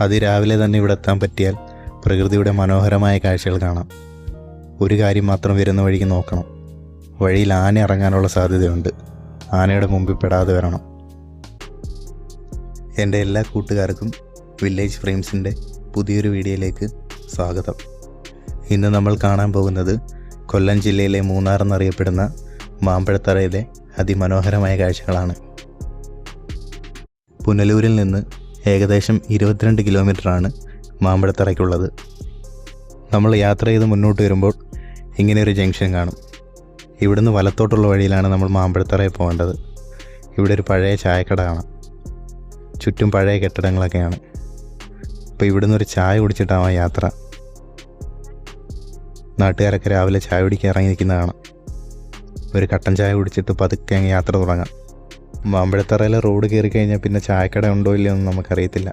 അതിരാവിലെ തന്നെ ഇവിടെ എത്താൻ പറ്റിയാൽ പ്രകൃതിയുടെ മനോഹരമായ കാഴ്ചകൾ കാണാം. ഒരു കാര്യം മാത്രം വരുന്ന വഴിക്ക് നോക്കണം. വഴിയിൽ ആന ഇറങ്ങാനുള്ള സാധ്യതയുണ്ട്. ആനയുടെ മുമ്പിൽ പെടാതെ വരണം. എൻ്റെ എല്ലാ കൂട്ടുകാർക്കും വില്ലേജ് ഫ്രെയിംസിൻ്റെ പുതിയൊരു വീഡിയോയിലേക്ക് സ്വാഗതം. ഇന്ന് നമ്മൾ കാണാൻ പോകുന്നത് കൊല്ലം ജില്ലയിലെ മൂന്നാർ എന്നറിയപ്പെടുന്ന മാമ്പഴത്തറയിലെ അതിമനോഹരമായ കാഴ്ചകളാണ്. പുനലൂരിൽ നിന്ന് ഏകദേശം 22 കിലോമീറ്ററാണ് മാമ്പഴത്തറയ്ക്കുള്ളത്. നമ്മൾ യാത്ര ചെയ്ത് മുന്നോട്ട് വരുമ്പോൾ ഇങ്ങനെയൊരു ജംഗ്ഷൻ കാണും. ഇവിടുന്ന് വലത്തോട്ടുള്ള വഴിയിലാണ് നമ്മൾ മാമ്പഴത്തറയിൽ പോകേണ്ടത്. ഇവിടെ ഒരു പഴയ ചായക്കട കാണാം. ചുറ്റും പഴയ കെട്ടിടങ്ങളൊക്കെയാണ്. അപ്പോൾ ഇവിടുന്ന് ഒരു ചായ കുടിച്ചിട്ടാവാം യാത്ര. നാട്ടുകാരൊക്കെ രാവിലെ ചായ കുടിക്കാൻ ഇറങ്ങി നിൽക്കുന്ന കാണാം. ഒരു കട്ടൻ ചായ കുടിച്ചിട്ട് പതുക്കെ അങ്ങ് യാത്ര തുടങ്ങാം. മാമ്പഴത്തറയിലെ റോഡ് കയറി കഴിഞ്ഞാൽ പിന്നെ ചായക്കട ഉണ്ടോ ഇല്ലയോ എന്ന് നമുക്കറിയത്തില്ല.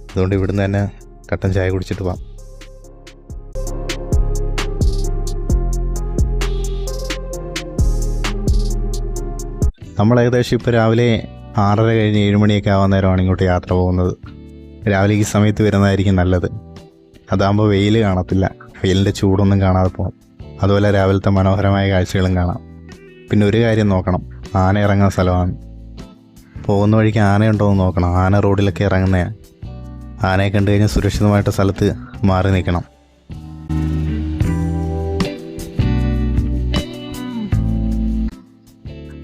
അതുകൊണ്ട് ഇവിടുന്ന് തന്നെ കട്ടൻ ചായ കുടിച്ചിട്ട് പോകാം. നമ്മൾ ഏകദേശം ഇപ്പോൾ രാവിലെ 6:30 കഴിഞ്ഞ് 7 മണിയൊക്കെ ആവാൻ നേരമാണ് ഇങ്ങോട്ട് യാത്ര പോകുന്നത്. രാവിലെ ഈ സമയത്ത് വരുന്നതായിരിക്കും നല്ലത്. അതാകുമ്പോൾ വെയിൽ കാണത്തില്ല, വെയിലിൻ്റെ ചൂടൊന്നും കാണാതെ പോകും. അതുപോലെ രാവിലത്തെ മനോഹരമായ കാഴ്ചകളും കാണാം. പിന്നെ ഒരു കാര്യം നോക്കണം, ആന ഇറങ്ങുന്ന സ്ഥലമാണ്. പോകുന്ന വഴിക്ക് ആനയുണ്ടോ എന്ന് നോക്കണം. ആന റോഡിലൊക്കെ ഇറങ്ങുന്നതാണ്. ആനയെ കണ്ടു കഴിഞ്ഞാൽ സുരക്ഷിതമായിട്ട് സ്ഥലത്ത് മാറി നിൽക്കണം.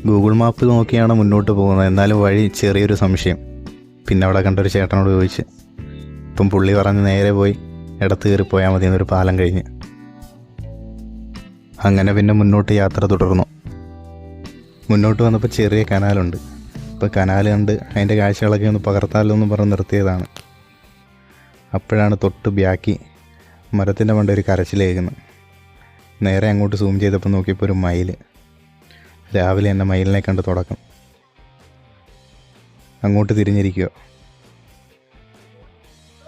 ഗൂഗിൾ മാപ്പ് നോക്കിയാണ് മുന്നോട്ട് പോകുന്നത്. എന്നാലും വഴി ചെറിയൊരു സംശയം. പിന്നെ അവിടെ കണ്ടൊരു ചേട്ടനോട് ചോദിച്ച്, ഇപ്പം പുള്ളി പറഞ്ഞ് നേരെ പോയി ഇടത്ത് കയറി പോയാൽ മതി എന്നൊരു പാലം കഴിഞ്ഞ്. അങ്ങനെ പിന്നെ മുന്നോട്ട് യാത്ര തുടർന്നു. മുന്നോട്ട് വന്നപ്പോൾ ചെറിയ കനാലുണ്ട്. ഇപ്പോൾ കനാൽ കണ്ട് അതിൻ്റെ കാഴ്ചകളൊക്കെ ഒന്ന് പകർത്താലോ എന്ന് പറഞ്ഞ് നിർത്തിയതാണ്. അപ്പോഴാണ് തൊട്ട് ബാക്കി മരത്തിൻ്റെ മണ്ട ഒരു കരച്ചിലേക്കുന്നത്. നേരെ അങ്ങോട്ട് സൂം ചെയ്തപ്പോൾ നോക്കിയപ്പോൾ ഒരു മയിൽ. രാവിലെ തന്നെ മയിലിനെ കണ്ട് തുടക്കം. അങ്ങോട്ട് തിരിഞ്ഞിരിക്കുക.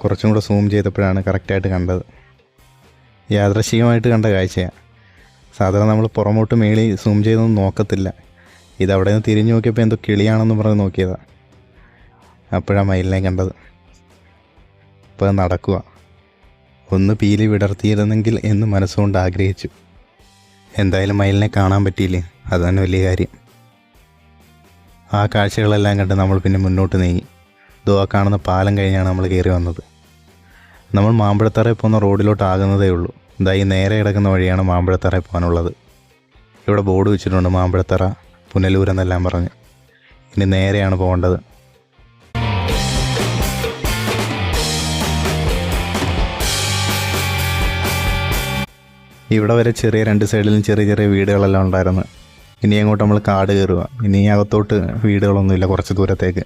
കുറച്ചും കൂടെ സൂം ചെയ്തപ്പോഴാണ് കറക്റ്റായിട്ട് കണ്ടത്. യാദൃശ്ചികമായിട്ട് കണ്ട കാഴ്ചയാണ്. സാധാരണ നമ്മൾ പുറമോട്ട് മേളി സൂം ചെയ്തൊന്നും നോക്കത്തില്ല. ഇതവിടെ നിന്ന് തിരിഞ്ഞു നോക്കിയപ്പോൾ എന്തോ കിളിയാണെന്ന് പറഞ്ഞ് നോക്കിയതാണ്. അപ്പോഴാണ് മയിലിനെ കണ്ടത്. അപ്പോൾ അത് നടക്കുക. ഒന്ന് പീലി വിടർത്തിയിരുന്നെങ്കിൽ എന്ന് മനസ്സുകൊണ്ട് ആഗ്രഹിച്ചു. എന്തായാലും മയിലിനെ കാണാൻ പറ്റിയില്ലേ, അത് തന്നെ വലിയ കാര്യം. ആ കാഴ്ചകളെല്ലാം കണ്ട് നമ്മൾ പിന്നെ മുന്നോട്ട് നീങ്ങി. ആ കാണുന്ന പാലം കഴിഞ്ഞാണ് നമ്മൾ കയറി വന്നത്. നമ്മൾ മാമ്പഴത്തറയിൽ പോകുന്ന റോഡിലോട്ടാകുന്നതേ ഉള്ളൂ. ഈ നേരെ കിടക്കുന്ന വഴിയാണ് മാമ്പഴത്തറയിൽ പോകാനുള്ളത്. ഇവിടെ ബോർഡ് വെച്ചിട്ടുണ്ട്, മാമ്പഴത്തറ പുനലൂർ എന്നെല്ലാം പറഞ്ഞ്. ഇനി നേരെയാണ് പോകേണ്ടത്. ഇവിടെ വരെ ചെറിയ 2 സൈഡിലും ചെറിയ ചെറിയ വീടുകളെല്ലാം ഉണ്ടായിരുന്നു. ഇനി അങ്ങോട്ട് നമ്മൾ കാട് കയറുക. ഇനി അകത്തോട്ട് വീടുകളൊന്നുമില്ല കുറച്ച് ദൂരത്തേക്ക്.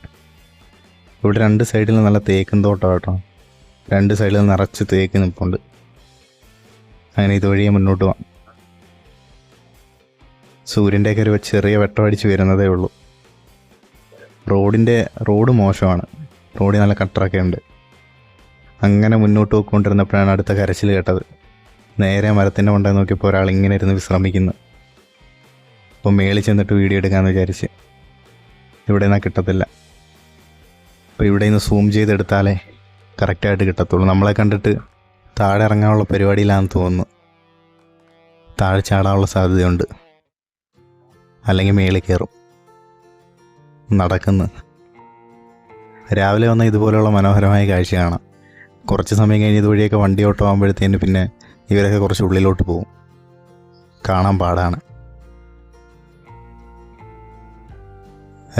ഇവിടെ 2 സൈഡിലും നല്ല തേക്കും തോട്ടം കേട്ടോ. 2 സൈഡിലും നിറച്ച് തേക്ക് നിൽപ്പുണ്ട്. അങ്ങനെ ഇതുവഴിയെ മുന്നോട്ട് പോകാം. സൂര്യൻ്റെയൊക്കെ ഒരു ചെറിയ വെട്ടമടിച്ച് വരുന്നതേ ഉള്ളൂ. റോഡ് മോശമാണ്. റോഡിൽ നല്ല കട്ടറൊക്കെ ഉണ്ട്. അങ്ങനെ മുന്നോട്ട് പോയിക്കൊണ്ടിരുന്നപ്പോഴാണ് അടുത്ത കരച്ചിൽ കേട്ടത്. നേരെ മരത്തിൻ്റെ മണ്ടേ നോക്കിയപ്പോൾ ഒരാൾ ഇങ്ങനെ ഇരുന്ന് വിശ്രമിക്കുന്നു. അപ്പോൾ മേളിൽ ചെന്നിട്ട് വീഡിയോ എടുക്കാമെന്ന് വിചാരിച്ച്. ഇവിടെ നിന്നാൽ കിട്ടത്തില്ല. അപ്പോൾ ഇവിടെ നിന്ന് സൂം ചെയ്തെടുത്താലേ കറക്റ്റായിട്ട് കിട്ടത്തുള്ളൂ. നമ്മളെ കണ്ടിട്ട് താഴെ ഇറങ്ങാനുള്ള പരിപാടിയിലാണെന്ന് തോന്നുന്നു. താഴെ ചാടാനുള്ള സാധ്യതയുണ്ട്, അല്ലെങ്കിൽ മേളിൽ കയറും. നടക്കുന്നു. രാവിലെ വന്ന ഇതുപോലെയുള്ള മനോഹരമായ കാഴ്ച കാണാം. കുറച്ച് സമയം കഴിഞ്ഞ് ഇതുവഴിയൊക്കെ വണ്ടി ഓട്ടോ ആകുമ്പോഴത്തേന് പിന്നെ ഇവരൊക്കെ കുറച്ച് ഉള്ളിലോട്ട് പോകും. കാണാൻ പാടാണ്.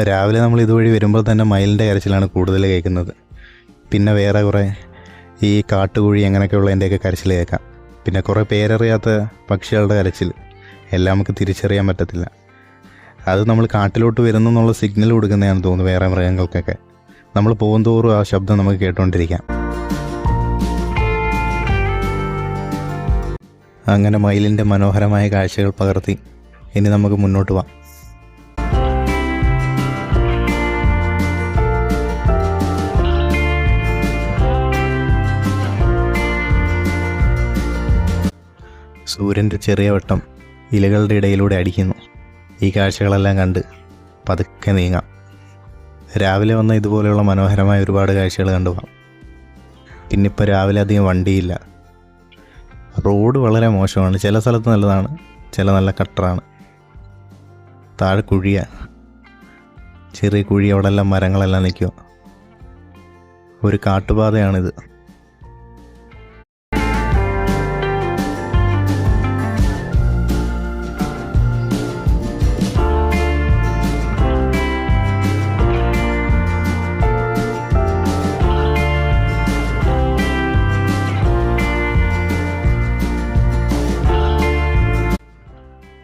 രാവിലെ നമ്മൾ ഇതുവഴി വരുമ്പോൾ തന്നെ മയിലിൻ്റെ കരച്ചിലാണ് കൂടുതൽ കേൾക്കുന്നത്. പിന്നെ വേറെ കുറേ ഈ കാട്ടുകുഴി അങ്ങനെയൊക്കെയുള്ളതിൻ്റെയൊക്കെ കരച്ചിൽ കേൾക്കാം. പിന്നെ കുറേ പേരറിയാത്ത പക്ഷികളുടെ കരച്ചിൽ. എല്ലാം നമുക്ക് തിരിച്ചറിയാൻ പറ്റത്തില്ല. അത് നമ്മൾ കാട്ടിലോട്ട് വരുന്നു എന്നുള്ള സിഗ്നൽ കൊടുക്കുന്നതാണെന്ന് തോന്നുന്നു വേറെ മൃഗങ്ങൾക്കൊക്കെ. നമ്മൾ പോകുന്തോറും ആ ശബ്ദം നമുക്ക് കേട്ടുകൊണ്ടിരിക്കാം. അങ്ങനെ മയിലിൻ്റെ മനോഹരമായ കാഴ്ചകൾ പകർത്തി ഇനി നമുക്ക് മുന്നോട്ട് പോകാം. സൂര്യൻ്റെ ചെറിയ വെട്ടം ഇലകളുടെ ഇടയിലൂടെ അടിക്കുന്നു. ഈ കാഴ്ചകളെല്ലാം കണ്ട് പതുക്കെ നീങ്ങാം. രാവിലെ വന്ന ഇതുപോലെയുള്ള മനോഹരമായ ഒരുപാട് കാഴ്ചകൾ കണ്ടുപോകാം. പിന്നെ ഇപ്പോൾ രാവിലെ അധികം വണ്ടിയില്ല. റോഡ് വളരെ മോശമാണ്. ചില സ്ഥലത്ത് നല്ലതാണ്, ചില നല്ല കട്ടറാണ്. താഴെ കുഴിയാണ്, ചെറിയ കുഴി. അവിടെ എല്ലാം മരങ്ങളെല്ലാം നിൽക്കുക. ഒരു കാട്ടുപാതയാണിത്.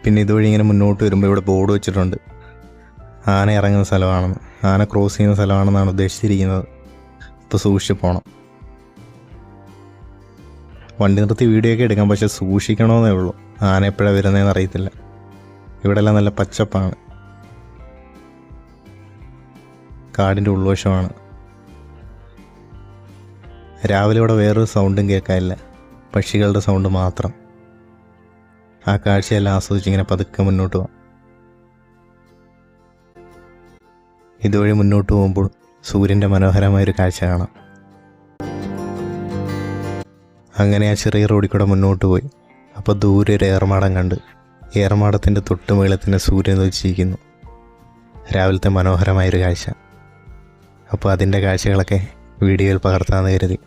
പിന്നെ ഇതുവഴി ഇങ്ങനെ മുന്നോട്ട് വരുമ്പോൾ ഇവിടെ ബോർഡ് വെച്ചിട്ടുണ്ട്, ആന ഇറങ്ങുന്ന സ്ഥലമാണെന്ന്, ആന ക്രോസ് ചെയ്യുന്ന സ്ഥലമാണെന്നാണ് ഉദ്ദേശിച്ചിരിക്കുന്നത്. ഇപ്പോൾ സൂക്ഷിച്ച് പോകണം. വണ്ടി നിർത്തി വീഡിയോ ഒക്കെ എടുക്കാം, പക്ഷെ സൂക്ഷിക്കണമെന്നേ ഉള്ളൂ. ആന എപ്പോഴാണ് വരുന്നതെന്ന് അറിയത്തില്ല. ഇവിടെല്ലാം നല്ല പച്ചപ്പാണ്, കാടിൻ്റെ ഉൾവശമാണ്. രാവിലെ ഇവിടെ വേറൊരു സൗണ്ടും കേൾക്കാനില്ല, പക്ഷികളുടെ സൗണ്ട് മാത്രം. ആ കാഴ്ചയെല്ലാം ആസ്വദിച്ച് ഇങ്ങനെ പതുക്കെ മുന്നോട്ട് പോകാം. ഇതുവഴി മുന്നോട്ട് പോകുമ്പോൾ സൂര്യൻ്റെ മനോഹരമായൊരു കാഴ്ച കാണാം. അങ്ങനെ ആ ചെറിയ റോഡിൽ കൂടെ മുന്നോട്ട് പോയി. അപ്പോൾ ദൂരെ ഒരു ഏർമാടം കണ്ട്. ഏർമാടത്തിൻ്റെ തൊട്ട് മുകളിൽ സൂര്യൻ ഉദിച്ചിരിക്കുന്നു. രാവിലത്തെ മനോഹരമായൊരു കാഴ്ച. അപ്പോൾ അതിൻ്റെ കാഴ്ചകളൊക്കെ വീഡിയോയിൽ പകർത്താമെന്ന് കരുതി.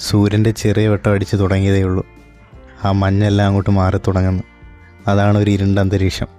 സൂര്യൻ്റെ ചെറിയ വെട്ടം അടിച്ച് തുടങ്ങിയതേ ഉള്ളൂ. ആ മഞ്ഞെല്ലാം അങ്ങോട്ട് മാറി തുടങ്ങുന്നു. അതാണ് ഒരു ഇരുണ്ട അന്തരീക്ഷം.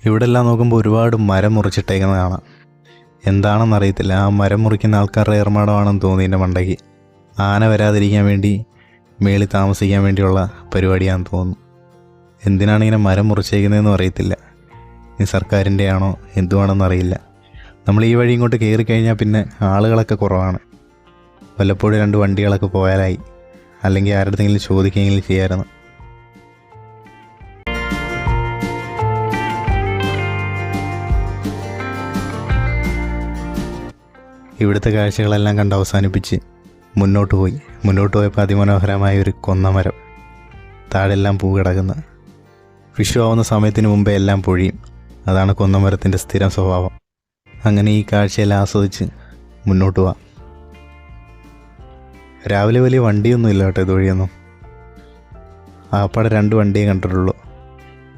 ഇവിടെ എല്ലാം നോക്കുമ്പോൾ ഒരുപാട് മരം മുറിച്ചിട്ടേക്കുന്നത് കാണാം. എന്താണെന്നറിയത്തില്ല. ആ മരം മുറിക്കുന്ന ആൾക്കാരുടെ ഏർമാടമാണെന്ന് തോന്നി എൻ്റെ മണ്ടയ്ക്ക്. ആന വരാതിരിക്കാൻ വേണ്ടി മേളിൽ താമസിക്കാൻ വേണ്ടിയുള്ള പരിപാടിയാണെന്ന് തോന്നുന്നു. എന്തിനാണ് ഇങ്ങനെ മരം മുറിച്ചേക്കുന്നതെന്നും അറിയത്തില്ല. ഈ സർക്കാരിൻ്റെ ആണോ എന്തുവാണെന്ന് അറിയില്ല. നമ്മൾ ഈ വഴി ഇങ്ങോട്ട് കയറി കഴിഞ്ഞാൽ പിന്നെ ആളുകളൊക്കെ കുറവാണ്. വല്ലപ്പോഴും 2 വണ്ടികളൊക്കെ പോയാലായി, അല്ലെങ്കിൽ ആരുടെയെങ്കിലും ചോദിക്കുകയെങ്കിലും ചെയ്യാമായിരുന്നു. ഇവിടുത്തെ കാഴ്ചകളെല്ലാം കണ്ട് അവസാനിപ്പിച്ച് മുന്നോട്ട് പോയപ്പോൾ അതിമനോഹരമായ ഒരു കൊന്നമരം. താഴെല്ലാം പൂ കിടക്കുന്ന. വിഷു ആവുന്ന സമയത്തിന് മുമ്പേ എല്ലാം പൊഴിയും. അതാണ് കൊന്നമരത്തിൻ്റെ സ്ഥിരം സ്വഭാവം. അങ്ങനെ ഈ കാഴ്ചയെല്ലാം ആസ്വദിച്ച് മുന്നോട്ട് പോവാം. രാവിലെ വലിയ വണ്ടിയൊന്നും ഇല്ല കേട്ടോ ഇതുവഴിയൊന്നും. ആപ്പാടെ 2 വണ്ടിയേ കണ്ടിട്ടുള്ളൂ.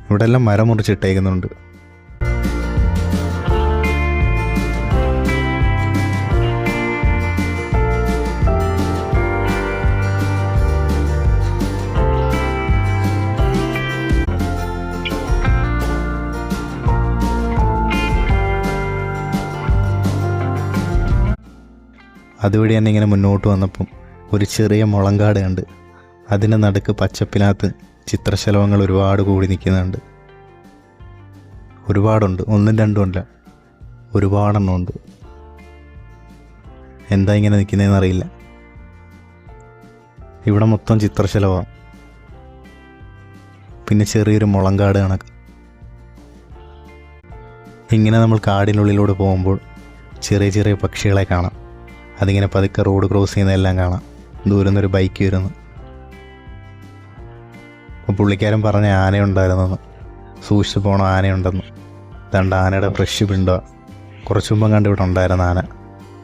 ഇവിടെ എല്ലാം മരം മുറിച്ചിട്ടേക്കുന്നുണ്ട്. അതുവഴി തന്നെ ഇങ്ങനെ മുന്നോട്ട് വന്നപ്പം ഒരു ചെറിയ മുളങ്കാട് കണ്ട്. അതിൻ്റെ നടുക്ക് പച്ചപ്പിനകത്ത് ചിത്രശലഭങ്ങൾ ഒരുപാട് കൂടി നിൽക്കുന്നുണ്ട്. ഒരുപാടുണ്ട്, 1ഉം 2ഉം അല്ല, ഒരുപാടെണ്ണം ഉണ്ട്. എന്താ ഇങ്ങനെ നിൽക്കുന്നതെന്ന് അറിയില്ല. ഇവിടെ മൊത്തം ചിത്രശലഭമാണ്. പിന്നെ ചെറിയൊരു മുളങ്കാട് കണക്ക്. ഇങ്ങനെ നമ്മൾ കാടിനുള്ളിലൂടെ പോകുമ്പോൾ ചെറിയ ചെറിയ പക്ഷികളെ കാണാം. അതിങ്ങനെ പതുക്കെ റോഡ് ക്രോസ് ചെയ്യുന്നതെല്ലാം കാണാം. ദൂരെ നിന്നൊരു ബൈക്ക് വരുന്നു. അപ്പോൾ പുള്ളിക്കാരൻ പറഞ്ഞ ആനയുണ്ടായിരുന്നെന്ന്, സൂക്ഷിച്ച് പോകണം, ആനയുണ്ടെന്ന്. ദണ്ട ആനയുടെ ഫ്രഷ് പിണ്ടോ. കുറച്ച് മുമ്പ് കണ്ട് ഇവിടെ ഉണ്ടായിരുന്ന ആന.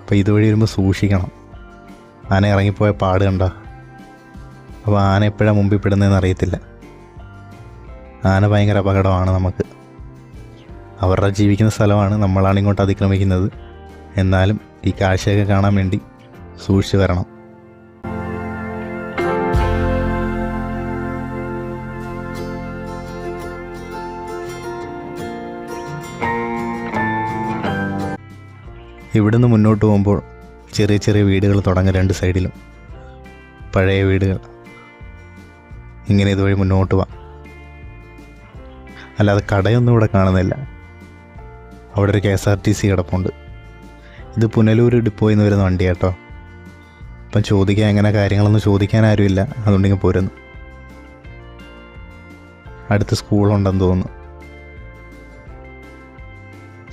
അപ്പോൾ ഇതുവഴി വരുമ്പോൾ സൂക്ഷിക്കണം. ആന ഇറങ്ങിപ്പോയ പാട് കണ്ടോ. അപ്പോൾ ആന എപ്പോഴാണ് മുമ്പിൽ പെടുന്നതെന്ന് അറിയത്തില്ല. ആന ഭയങ്കര അപകടമാണ് നമുക്ക്. അവരുടെ ജീവിക്കുന്ന സ്ഥലമാണ്, നമ്മളാണ് ഇങ്ങോട്ട് അതിക്രമിക്കുന്നത്. എന്നാലും ഈ കാഴ്ചയൊക്കെ കാണാൻ വേണ്ടി സൂക്ഷിച്ച് വരണം. ഇവിടുന്ന് മുന്നോട്ട് പോകുമ്പോൾ ചെറിയ ചെറിയ വീടുകൾ തുടങ്ങും 2 സൈഡിലും. പഴയ വീടുകൾ. ഇങ്ങനെ ഇതുവഴി മുന്നോട്ട് പോവാം. അല്ലാതെ കടയൊന്നും ഇവിടെ കാണുന്നില്ല. അവിടെ ഒരു KSRTC കിടപ്പുണ്ട്. ഇത് പുനലൂർ ഡിപ്പോയിൽ നിന്ന് വരുന്ന വണ്ടി കേട്ടോ. അപ്പം ചോദിക്കാൻ എങ്ങനെ കാര്യങ്ങളൊന്നും ചോദിക്കാൻ ആരുമില്ല, അതുകൊണ്ടിങ്ങനെ പോരുന്നു. അടുത്ത് സ്കൂളുണ്ടെന്ന് തോന്നുന്നു.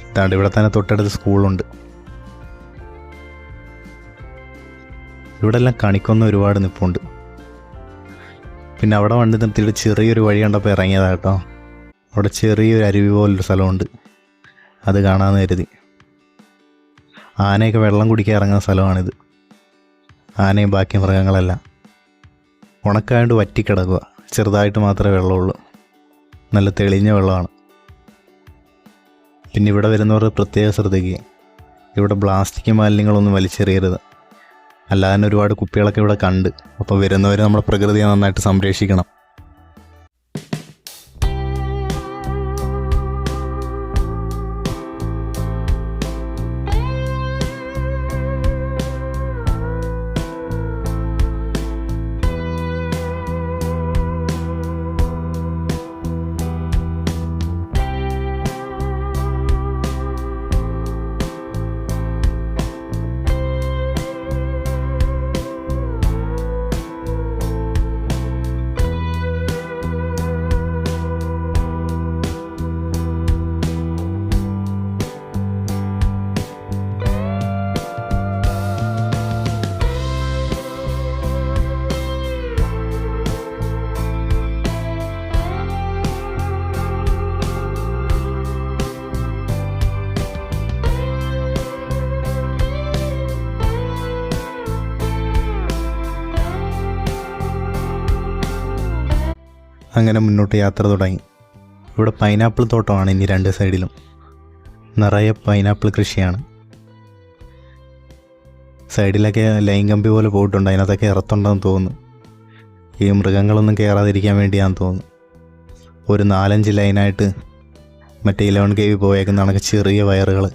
ഇതാണ്ട് ഇവിടെ തന്നെ തൊട്ടടുത്ത് സ്കൂളുണ്ട്. ഇവിടെ എല്ലാം കണിക്കൊന്ന ഒരുപാട് നിൽപ്പുണ്ട്. പിന്നെ അവിടെ വണ്ടി നിർത്തിയിട്ട് ചെറിയൊരു വഴി കണ്ടപ്പോൾ ഇറങ്ങിയതാണ് കേട്ടോ. അവിടെ ചെറിയൊരു അരുവി പോലൊരു സ്ഥലമുണ്ട്, അത് കാണാമെന്ന് കരുതി. ആനയൊക്കെ വെള്ളം കുടിക്കാൻ ഇറങ്ങുന്ന സ്ഥലമാണിത്. ആനയും ബാക്കി മൃഗങ്ങളെല്ലാം ഉണക്കായതുകൊണ്ട് വറ്റിക്കിടക്കുക, ചെറുതായിട്ട് മാത്രമേ വെള്ളമുള്ളൂ. നല്ല തെളിഞ്ഞ വെള്ളമാണ്. പിന്നെ ഇവിടെ വരുന്നവർ പ്രത്യേകം ശ്രദ്ധിക്കുക, ഇവിടെ പ്ലാസ്റ്റിക് മാലിന്യങ്ങളൊന്നും വലിച്ചെറിയരുത്. അല്ലാതെ ഒരുപാട് കുപ്പികളൊക്കെ ഇവിടെ കണ്ട്. അപ്പോൾ വരുന്നവർ നമ്മുടെ പ്രകൃതിയെ നന്നായിട്ട് സംരക്ഷിക്കണം. അങ്ങനെ മുന്നോട്ട് യാത്ര തുടങ്ങി. ഇവിടെ പൈനാപ്പിൾ തോട്ടമാണ് ഇനി രണ്ട് സൈഡിലും. നിറയെ പൈനാപ്പിൾ കൃഷിയാണ്. സൈഡിലൊക്കെ ലൈൻ കമ്പി പോലെ പോയിട്ടുണ്ട്, അതിനകത്തൊക്കെ ഇറത്തുണ്ടെന്ന് തോന്നുന്നു. ഈ മൃഗങ്ങളൊന്നും കയറാതിരിക്കാൻ വേണ്ടിയാണെന്ന് തോന്നുന്നു. ഒരു 4-5 ലൈനായിട്ട് മറ്റേ 11 kV പോയേക്കുന്ന കണക്ക് ചെറിയ വയറുകൾ.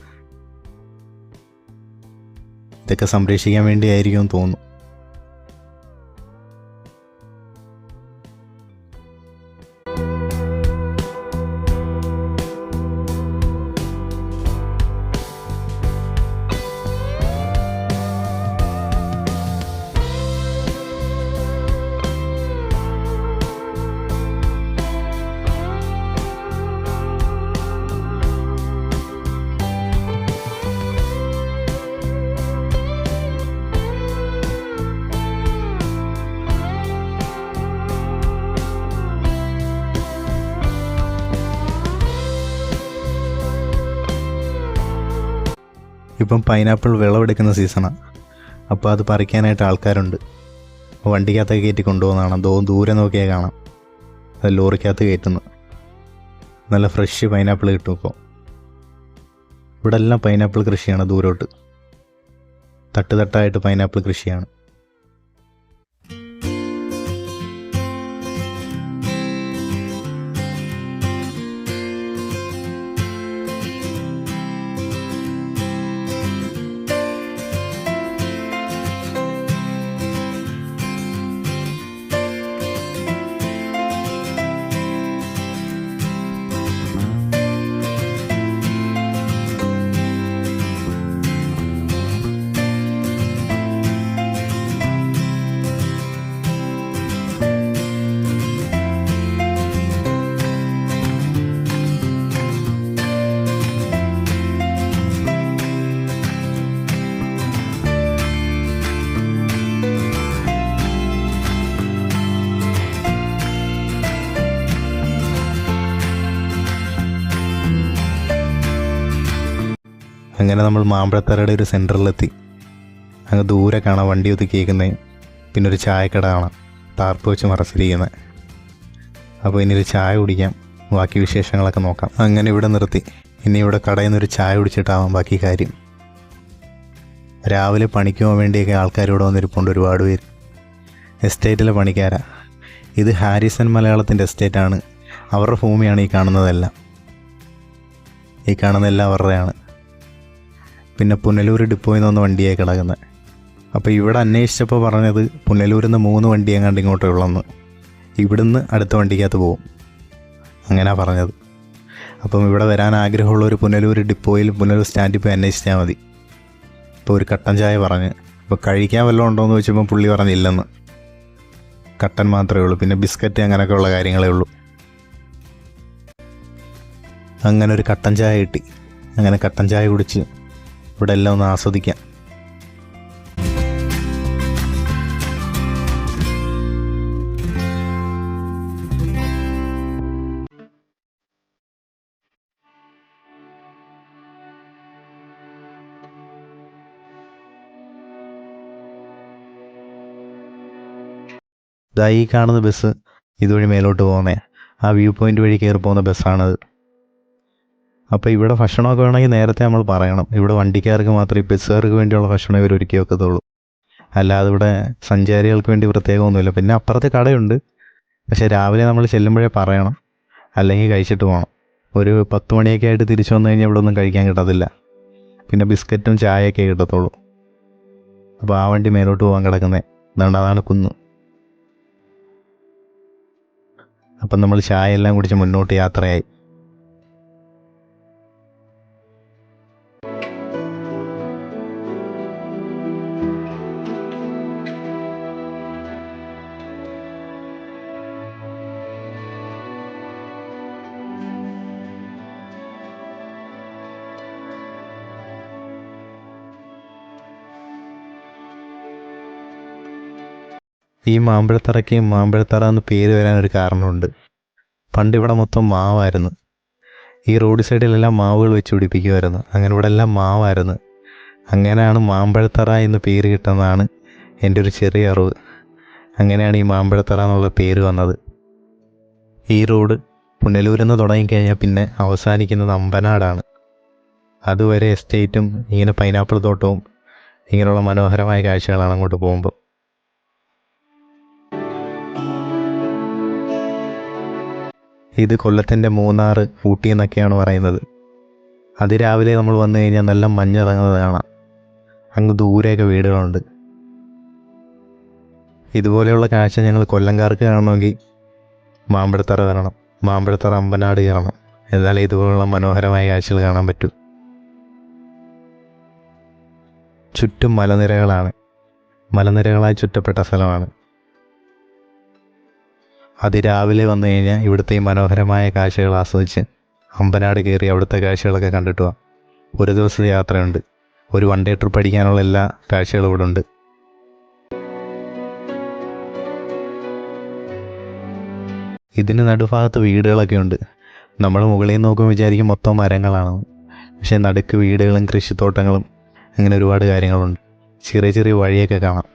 ഇതൊക്കെ സംരക്ഷിക്കാൻ വേണ്ടിയായിരിക്കും തോന്നുന്നു. ഇപ്പം പൈനാപ്പിൾ വിളവെടുക്കുന്ന സീസണാണ്. അപ്പോൾ അത് പറിക്കാനായിട്ട് ആൾക്കാരുണ്ട്. വണ്ടിക്കകത്തൊക്കെ കയറ്റി കൊണ്ടുപോകുന്നതാണ്. ദൂരെ നോക്കിയാൽ കാണാം, അത് ലോറിക്കകത്ത് കയറ്റുന്നു. നല്ല ഫ്രഷ് പൈനാപ്പിൾ കിട്ടും. ഇപ്പോൾ ഇവിടെ എല്ലാം പൈനാപ്പിൾ കൃഷിയാണ്. ദൂരോട്ട് തട്ടുതട്ടായിട്ട് പൈനാപ്പിൾ കൃഷിയാണ്. അങ്ങനെ നമ്മൾ മാമ്പഴത്തറയുടെ ഒരു സെൻറ്ററിലെത്തി. അങ്ങ് ദൂരെ കാണാം വണ്ടി ഒതുക്കിയിരിക്കുന്നത്. പിന്നെ ഒരു ചായക്കട കാണാം, ടാർപ്പ് വെച്ച് മറച്ചിരിക്കുന്നത്. അപ്പോൾ ഇനി ഒരു ചായ കുടിക്കാം, ബാക്കി വിശേഷങ്ങളൊക്കെ നോക്കാം. അങ്ങനെ ഇവിടെ നിർത്തി. ഇനി ഇവിടെ കടയിൽ നിന്നൊരു ചായ കുടിച്ചിട്ടാവാം ബാക്കി കാര്യം. രാവിലെ പണിക്ക് പോകാൻ വേണ്ടിയൊക്കെ ആൾക്കാർ ഇവിടെ വന്നിരിപ്പുണ്ട്, ഒരുപാട് പേര്. എസ്റ്റേറ്റിലെ പണിക്കാരാ. ഇത് ഹാരിസൺ മലയാളത്തിൻ്റെ എസ്റ്റേറ്റാണ്. അവരുടെ ഭൂമിയാണ് ഈ കാണുന്നതെല്ലാം. ഈ കാണുന്നതെല്ലാം അവരുടെയാണ്. പിന്നെ പുനലൂർ ഡിപ്പോയിൽ നിന്ന് വണ്ടിയായി കിടക്കുന്നത്. അപ്പോൾ ഇവിടെ അന്വേഷിച്ചപ്പോൾ പറഞ്ഞത് പുനലൂരിൽ നിന്ന് 3 വണ്ടി എങ്ങാണ്ട് ഇങ്ങോട്ടേ ഉള്ളെന്ന്. ഇവിടുന്ന് അടുത്ത വണ്ടിക്കകത്ത് പോകും, അങ്ങനെയാണ് പറഞ്ഞത്. അപ്പം ഇവിടെ വരാൻ ആഗ്രഹമുള്ളൊരു പുനലൂർ ഡിപ്പോയിൽ പുനലൂർ സ്റ്റാൻഡിൽ പോയി അന്വേഷിച്ചാൽ മതി. ഇപ്പോൾ ഒരു കട്ടൻ ചായ പറഞ്ഞ്, ഇപ്പോൾ കഴിക്കാൻ വല്ലതും ഉണ്ടോയെന്ന് ചോദിച്ചപ്പോൾ പുള്ളി പറഞ്ഞില്ലെന്ന്. കട്ടൻ മാത്രമേ ഉള്ളൂ, പിന്നെ ബിസ്ക്കറ്റ് അങ്ങനെയൊക്കെ ഉള്ള കാര്യങ്ങളേ ഉള്ളൂ. അങ്ങനെ ഒരു കട്ടൻ ചായ കിട്ടി. അങ്ങനെ കട്ടൻ ചായ കുടിച്ച് ഇവിടെ എല്ലാം ഒന്ന് ആസ്വദിക്കാം. ഇതാ ഈ കാണുന്ന ബസ് ഇതുവഴി മേലോട്ട് പോകുന്നത്, ആ വ്യൂ പോയിൻ്റ് വഴി കയറി പോകുന്ന ബസ്സാണത്. അപ്പോൾ ഇവിടെ ഭക്ഷണമൊക്കെ വേണമെങ്കിൽ നേരത്തെ നമ്മൾ പറയണം. ഇവിടെ വണ്ടിക്കാർക്ക് മാത്രമേ, ബസ്സുകാർക്ക് വേണ്ടിയുള്ള ഭക്ഷണം ഇവർ ഒരുക്കി വെക്കത്തുള്ളൂ. അല്ലാതെ ഇവിടെ സഞ്ചാരികൾക്ക് വേണ്ടി പ്രത്യേകമൊന്നുമില്ല. പിന്നെ അപ്പുറത്ത് കടയുണ്ട്, പക്ഷേ രാവിലെ നമ്മൾ ചെല്ലുമ്പോഴേ പറയണം, അല്ലെങ്കിൽ കഴിച്ചിട്ട് പോകണം. ഒരു 10 മണിയൊക്കെ ആയിട്ട് തിരിച്ചു വന്നു കഴിഞ്ഞാൽ ഇവിടെ ഒന്നും കഴിക്കാൻ കിട്ടത്തില്ല. പിന്നെ ബിസ്ക്കറ്റും ചായയൊക്കെ കിട്ടത്തുള്ളൂ. അപ്പോൾ ആ വണ്ടി മേലോട്ട് പോകാൻ കിടക്കുന്നത് അതുകൊണ്ട് അതാണ് കുന്ന്. അപ്പം നമ്മൾ ചായ എല്ലാം കുടിച്ച് മുന്നോട്ട് യാത്രയായി. ഈ മാമ്പഴത്തറയ്ക്ക് മാമ്പഴത്തറ എന്ന് പേര് വരാനൊരു കാരണമുണ്ട്. പണ്ട് ഇവിടെ മൊത്തം മാവായിരുന്നു. ഈ റോഡ് സൈഡിലെല്ലാം മാവുകൾ വെച്ച് പിടിപ്പിക്കുമായിരുന്നു. അങ്ങനെ ഇവിടെ എല്ലാം മാവായിരുന്നു. അങ്ങനെയാണ് മാമ്പഴത്തറ എന്ന് പേര് കിട്ടുന്നതാണ് എൻ്റെ ഒരു ചെറിയ അറിവ്. അങ്ങനെയാണ് ഈ മാമ്പഴത്തറ എന്നുള്ള പേര് വന്നത്. ഈ റോഡ് പുനലൂരിൽ നിന്ന് തുടങ്ങിക്കഴിഞ്ഞാൽ പിന്നെ അവസാനിക്കുന്നത് അമ്പനാടാണ്. അതുവരെ എസ്റ്റേറ്റും ഇങ്ങനെ പൈനാപ്പിൾ തോട്ടവും ഇങ്ങനെയുള്ള മനോഹരമായ കാഴ്ചകളാണ് അങ്ങോട്ട് പോകുമ്പോൾ. ഇത് കൊല്ലത്തിൻ്റെ മൂന്നാർ, ഊട്ടി എന്നൊക്കെയാണ് പറയുന്നത്. അതിരാവിലെ നമ്മൾ വന്നു കഴിഞ്ഞാൽ നല്ല മഞ്ഞിറങ്ങുന്നത് കാണാം. അങ്ങ് ദൂരെയൊക്കെ വീടുകളുണ്ട്. ഇതുപോലെയുള്ള കാഴ്ച ഞങ്ങൾ കൊല്ലംകാർക്ക് കാണണമെങ്കിൽ മാമ്പഴത്തറ വരണം, മാമ്പഴത്തറ അമ്പനാട് കയറണം. എന്നാലേ ഇതുപോലുള്ള മനോഹരമായ കാഴ്ചകൾ കാണാൻ പറ്റൂ. ചുറ്റും മലനിരകളാണ്, മലനിരകളായി ചുറ്റപ്പെട്ട സ്ഥലമാണ്. അതിരാവിലെ വന്നു കഴിഞ്ഞാൽ ഇവിടുത്തെ ഈ മനോഹരമായ കാഴ്ചകൾ ആസ്വദിച്ച് അമ്പനാട് കയറി അവിടുത്തെ കാഴ്ചകളൊക്കെ കണ്ടിട്ട് പോവാം. ഒരു ദിവസത്തെ യാത്രയുണ്ട്. ഒരു 1 ഡേ ട്രിപ്പ് അടിക്കാനുള്ള എല്ലാ കാഴ്ചകളും ഇവിടെ ഉണ്ട്. ഇതിന് നടുഭാഗത്ത് വീടുകളൊക്കെ ഉണ്ട്. നമ്മൾ മുകളിൽ നിന്ന് നോക്കുമ്പോൾ വിചാരിക്കും മൊത്തം മരങ്ങളാണ്. പക്ഷേ നടുക്ക് വീടുകളും കൃഷിത്തോട്ടങ്ങളും അങ്ങനെ ഒരുപാട് കാര്യങ്ങളുണ്ട്. ചെറിയ ചെറിയ വഴിയൊക്കെ കാണാം.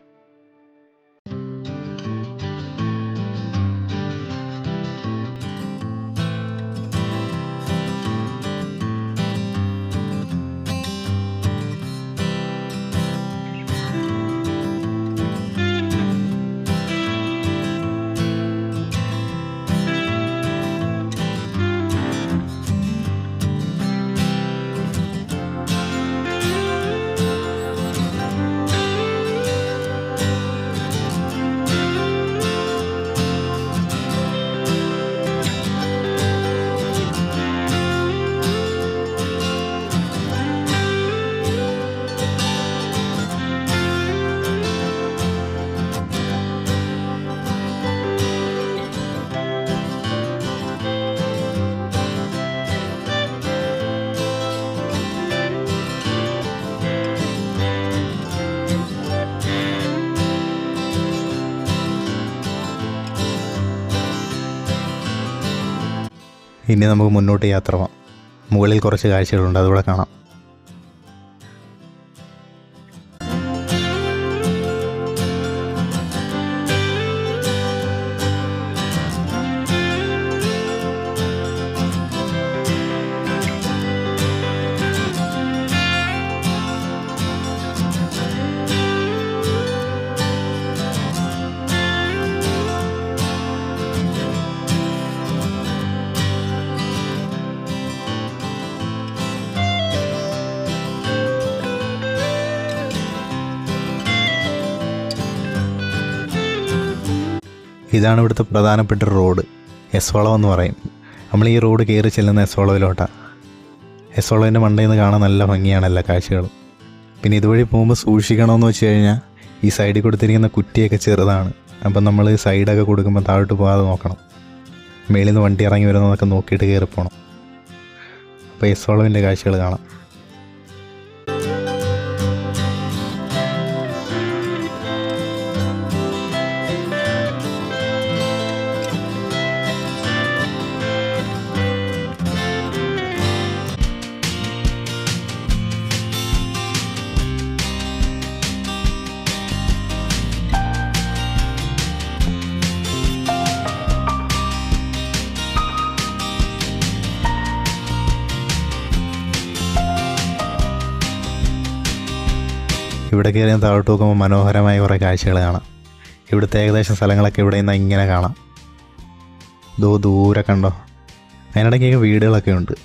ഇനി നമുക്ക് മുന്നോട്ട് യാത്ര പോകാം. മുകളിൽ കുറച്ച് കാഴ്ചകളുണ്ട്, അതുകൂടെ കാണാം. ഇതാണ് ഇവിടുത്തെ പ്രധാനപ്പെട്ട റോഡ്. എസ് വളം എന്ന് പറയും. നമ്മൾ ഈ റോഡ് കയറി ചെല്ലുന്ന എസോളോയിലോട്ടാണ്. എസോളോൻ്റെ മണ്ടയിൽ നിന്ന് കാണാൻ നല്ല ഭംഗിയാണ് എല്ലാ കാഴ്ചകളും. പിന്നെ ഇതുവഴി പോകുമ്പോൾ സൂക്ഷിക്കണമെന്ന് വെച്ച് കഴിഞ്ഞാൽ ഈ സൈഡിൽ കൊടുത്തിരിക്കുന്ന കുറ്റിയൊക്കെ ചെറുതാണ്. അപ്പം നമ്മൾ സൈഡൊക്കെ കൊടുക്കുമ്പോൾ താഴോട്ട് പോകാതെ നോക്കണം. മേളിൽ നിന്ന് വണ്ടി ഇറങ്ങി വരുന്നതൊക്കെ നോക്കിയിട്ട് കയറി പോകണം. അപ്പോൾ എസോളോവിൻ്റെ കാഴ്ചകൾ കാണാം. ഇവിടെ കയറി താഴോട്ട് നോക്കുമ്പോൾ മനോഹരമായ കുറേ കാഴ്ചകൾ കാണാം. ഇവിടുത്തെ ഏകദേശം സ്ഥലങ്ങളൊക്കെ ഇവിടെ നിന്ന് ഇങ്ങനെ കാണാം. ദൂരെ കണ്ടോ, അതിനിടയ്ക്കൊക്കെ വീടുകളൊക്കെ ഉണ്ട്.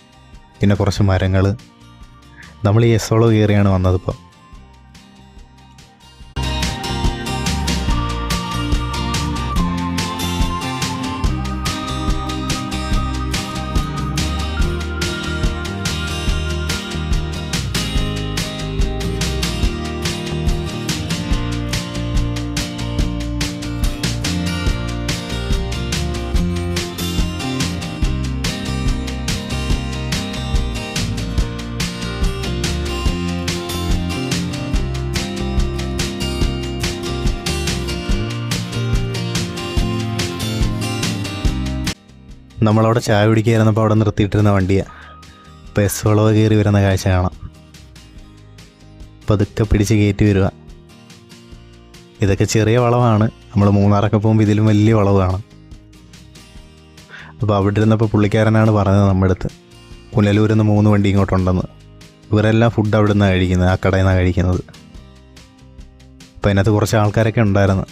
പിന്നെ കുറച്ച് മരങ്ങൾ. നമ്മൾ ഈ എസോളോ കയറിയാണ് വന്നതിപ്പോൾ. നമ്മളവിടെ ചായ പിടിക്കായിരുന്നപ്പോൾ അവിടെ നിർത്തിയിട്ടിരുന്ന വണ്ടിയാണ്. ഇപ്പോൾ എസോളോ കയറി വരുന്ന കാഴ്ച കാണാം. പതുക്കെ പിടിച്ച് കയറ്റി വരിക. ഇതൊക്കെ ചെറിയ വളവാണ്. നമ്മൾ മൂന്നാറൊക്കെ പോകുമ്പോൾ ഇതിലും വലിയ വളവ് കാണാം. അപ്പോൾ അവിടെ ഇരുന്നപ്പോൾ പുള്ളിക്കാരനാണ് പറഞ്ഞത് നമ്മുടെ അടുത്ത് പുനലൂരിൽ നിന്ന് 3 വണ്ടി ഇങ്ങോട്ടുണ്ടെന്ന്. ഇവരെല്ലാം ഫുഡ് അവിടെ നിന്നാണ് കഴിക്കുന്നത്, ആ കടയിൽ നിന്നാണ് കഴിക്കുന്നത്. അപ്പോൾ അതിനകത്ത് കുറച്ച് ആൾക്കാരൊക്കെ ഉണ്ടായിരുന്നു.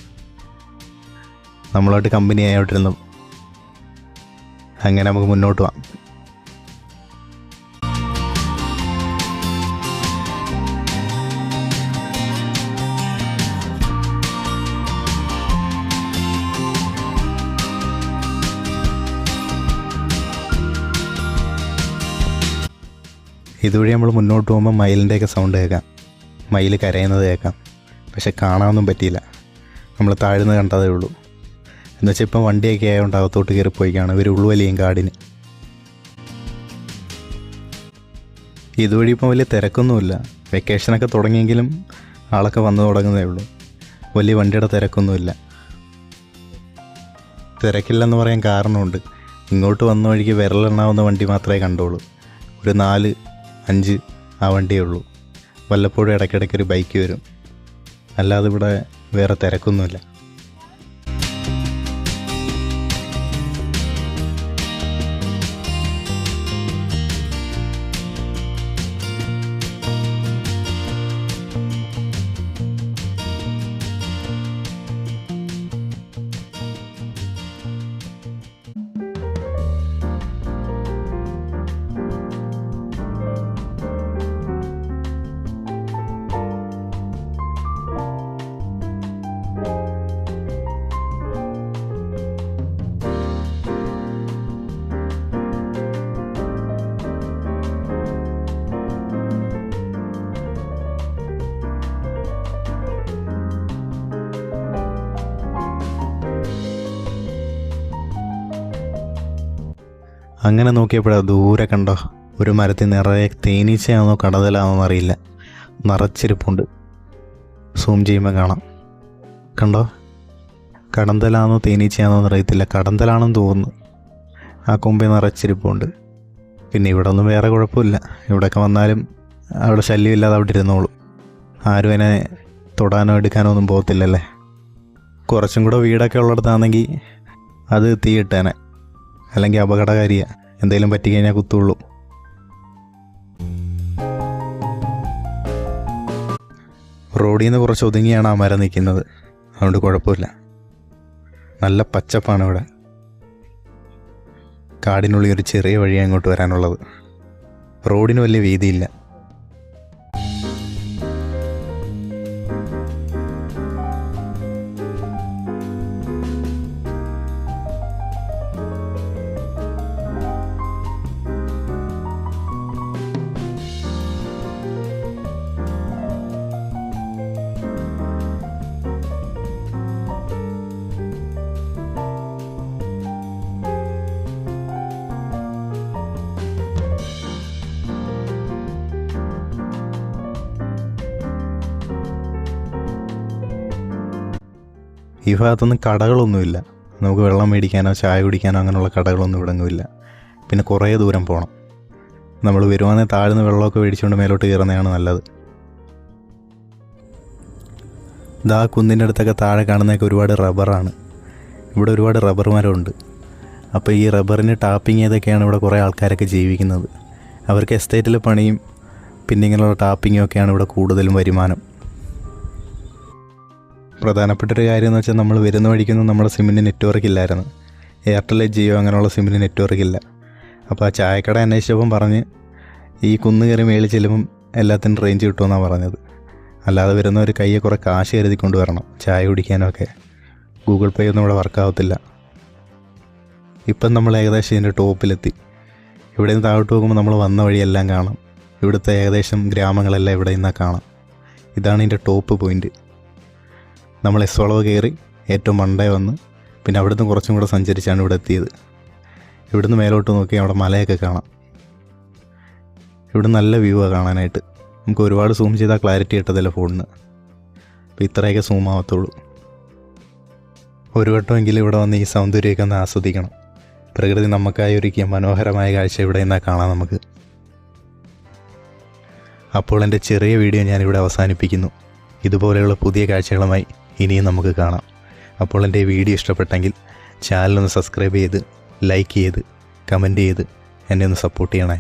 നമ്മളായിട്ട് കമ്പനി ആയിട്ടിരുന്നു. അങ്ങനെ നമുക്ക് മുന്നോട്ട് പോകാം. ഇതുവഴി നമ്മൾ മുന്നോട്ട് പോകുമ്പോൾ മയിലിൻ്റെയൊക്കെ സൗണ്ട് കേൾക്കാം. മയിൽ കരയുന്നത് കേൾക്കാം. പക്ഷെ കാണാനൊന്നും പറ്റിയില്ല. നമ്മൾ താഴ്ന്ന് കണ്ടതേ ഉള്ളൂ. എന്നുവെച്ചാൽ ഇപ്പം വണ്ടിയൊക്കെ ആയതുകൊണ്ട് അകത്തോട്ട് കയറി പോയിക്കാണ്. ഇവർ ഉള്ളുവലിയും കാടിന്. ഇതുവഴി ഇപ്പം വലിയ തിരക്കൊന്നുമില്ല. വെക്കേഷനൊക്കെ തുടങ്ങിയെങ്കിലും ആളൊക്കെ വന്നു തുടങ്ങുന്നതേ ഉള്ളൂ. വലിയ വണ്ടിയുടെ തിരക്കൊന്നുമില്ല. തിരക്കില്ലെന്ന് പറയാൻ കാരണമുണ്ട്. ഇങ്ങോട്ട് വന്ന വഴിക്ക് വിരലെണ്ണാവുന്ന വണ്ടി മാത്രമേ കണ്ടുള്ളൂ. ഒരു 4-5 ആ വണ്ടിയേ ഉള്ളൂ. വല്ലപ്പോഴും ഇടയ്ക്കിടയ്ക്കൊരു ബൈക്ക് വരും. അല്ലാതെ ഇവിടെ വേറെ തിരക്കൊന്നുമില്ല. അങ്ങനെ നോക്കിയപ്പോഴാണ് ദൂരെ കണ്ടോ ഒരു മരത്തിൽ നിറയെ തേനീച്ചയാണോ കടതലാണോ എന്നറിയില്ല, നിറച്ചിരിപ്പുണ്ട്. സൂം ചെയ്യുമ്പോൾ കാണാം. കണ്ടോ, കടന്തലാണോ തേനീച്ചയാണോ എന്നറിയത്തില്ല, കടന്തലാണെന്ന് തോന്നുന്നു. ആ കൊമ്പിൽ നിറച്ചിരിപ്പുണ്ട്. പിന്നെ ഇവിടെ ഒന്നും വേറെ കുഴപ്പമില്ല. ഇവിടെയൊക്കെ വന്നാലും അവിടെ ശല്യമില്ലാതെ അവിടെ ഇരുന്നോളൂ. ആരും അതിനെ തൊടാനോ എടുക്കാനോ ഒന്നും പോകത്തില്ലല്ലേ. കുറച്ചും കൂടെ വീടൊക്കെ ഉള്ളിടത്താണെങ്കിൽ അത് തീയിട്ടേനെ, അല്ലെങ്കിൽ അപകടകാരിയാണ്. എന്തെങ്കിലും പറ്റിക്കഴിഞ്ഞാൽ കുത്തുള്ളൂ. റോഡിൽ നിന്ന് കുറച്ച് ഒതുങ്ങിയാണ് ആ മരം നിൽക്കുന്നത്. അതുകൊണ്ട് കുഴപ്പമില്ല. നല്ല പച്ചപ്പാണ് ഇവിടെ. കാടിനുള്ളിൽ ഒരു ചെറിയ വഴിയാണ് അങ്ങോട്ട് വരാനുള്ളത്. റോഡിന് വലിയ വീതിയില്ല. ഈ ഭാഗത്തൊന്നും കടകളൊന്നുമില്ല. നമുക്ക് വെള്ളം മേടിക്കാനോ ചായ കുടിക്കാനോ അങ്ങനെയുള്ള കടകളൊന്നും ഇവിടെങ്ങുമില്ല. പിന്നെ കുറേ ദൂരം പോകണം. നമ്മൾ വരുവാണെങ്കിൽ താഴ്ന്ന് വെള്ളമൊക്കെ മേടിച്ചുകൊണ്ട് മേലോട്ട് കയറുന്നതാണ് നല്ലത്. ഇതാ കുന്നിൻ്റെ അടുത്തൊക്കെ താഴെ കാണുന്നതൊക്കെ ഒരുപാട് റബ്ബറാണ്. ഇവിടെ ഒരുപാട് റബ്ബർ മരമുണ്ട്. അപ്പോൾ ഈ റബ്ബറിന് ടാപ്പിംഗ് ചെയ്തൊക്കെയാണ് ഇവിടെ കുറേ ആൾക്കാരൊക്കെ ജീവിക്കുന്നത്. അവർക്ക് എസ്റ്റേറ്റിൽ പണിയും പിന്നെ ഇങ്ങനെയുള്ള ടാപ്പിങ്ങും ഒക്കെയാണ് ഇവിടെ കൂടുതലും വരുമാനം. പ്രധാനപ്പെട്ടൊരു കാര്യം എന്ന് വെച്ചാൽ നമ്മൾ വരുന്ന വഴിക്കൊന്നും നമ്മുടെ സിമ്മിന് നെറ്റ്വർക്ക് ഇല്ലായിരുന്നു. എയർടെൽ, ജിയോ അങ്ങനെയുള്ള സിമ്മിന് നെറ്റ്വർക്ക് ഇല്ല. അപ്പോൾ ആ ചായക്കട അന്വേഷിച്ചപ്പം പറഞ്ഞ് ഈ കുന്ന് കയറി മേളിൽ ചെല്ലുമ്പം എല്ലാത്തിനും റേഞ്ച് കിട്ടുമെന്നാണ് പറഞ്ഞത്. അല്ലാതെ വരുന്നവർ കയ്യെ കുറേ കാശ് കരുതി കൊണ്ടുവരണം ചായ കുടിക്കാനൊക്കെ. ഗൂഗിൾ പേ ഒന്നും ഇവിടെ വർക്കാവത്തില്ല. ഇപ്പം നമ്മൾ ഏകദേശം ഇതിൻ്റെ ടോപ്പിലെത്തി. ഇവിടെ നിന്ന് താഴോട്ട് പോകുമ്പോൾ നമ്മൾ വന്ന വഴിയെല്ലാം കാണാം. ഇവിടുത്തെ ഏകദേശം ഗ്രാമങ്ങളെല്ലാം ഇവിടെ നിന്നാൽ കാണാം. ഇതാണ് ഇതിൻ്റെ ടോപ്പ് പോയിൻ്റ്. നമ്മൾ എസ് വളവ് കയറി ഏറ്റവും മണ്ടേ വന്ന് പിന്നെ അവിടുന്ന് കുറച്ചും കൂടെ സഞ്ചരിച്ചാണ് ഇവിടെ എത്തിയത്. ഇവിടുന്ന് മേലോട്ട് നോക്കി അവിടെ മലയൊക്കെ കാണാം. ഇവിടെ നല്ല വ്യൂ ആണ് കാണാനായിട്ട്. നമുക്ക് ഒരുപാട് സൂം ചെയ്താൽ ക്ലാരിറ്റി കിട്ടത്തില്ല ഫോണിന്. അപ്പോൾ ഇത്രയൊക്കെ സൂം ആവത്തുള്ളൂ. ഒരു വട്ടമെങ്കിലും ഇവിടെ വന്ന് ഈ സൗന്ദര്യമൊക്കെ ഒന്ന് ആസ്വദിക്കണം. പ്രകൃതി നമുക്കായി ഒരുക്കിയ മനോഹരമായ കാഴ്ച ഇവിടെ നിന്നാൽ കാണാം നമുക്ക്. അപ്പോൾ എൻ്റെ ചെറിയ വീഡിയോ ഞാനിവിടെ അവസാനിപ്പിക്കുന്നു. ഇതുപോലെയുള്ള പുതിയ കാഴ്ചകളുമായി ഇനിയും നമുക്ക് കാണാം. അപ്പോൾ എൻ്റെ വീഡിയോ ഇഷ്ടപ്പെട്ടെങ്കിൽ ചാനലൊന്ന് സബ്സ്ക്രൈബ് ചെയ്ത് ലൈക്ക് ചെയ്ത് കമൻറ്റ് ചെയ്ത് എന്നെ ഒന്ന് സപ്പോർട്ട് ചെയ്യണേ.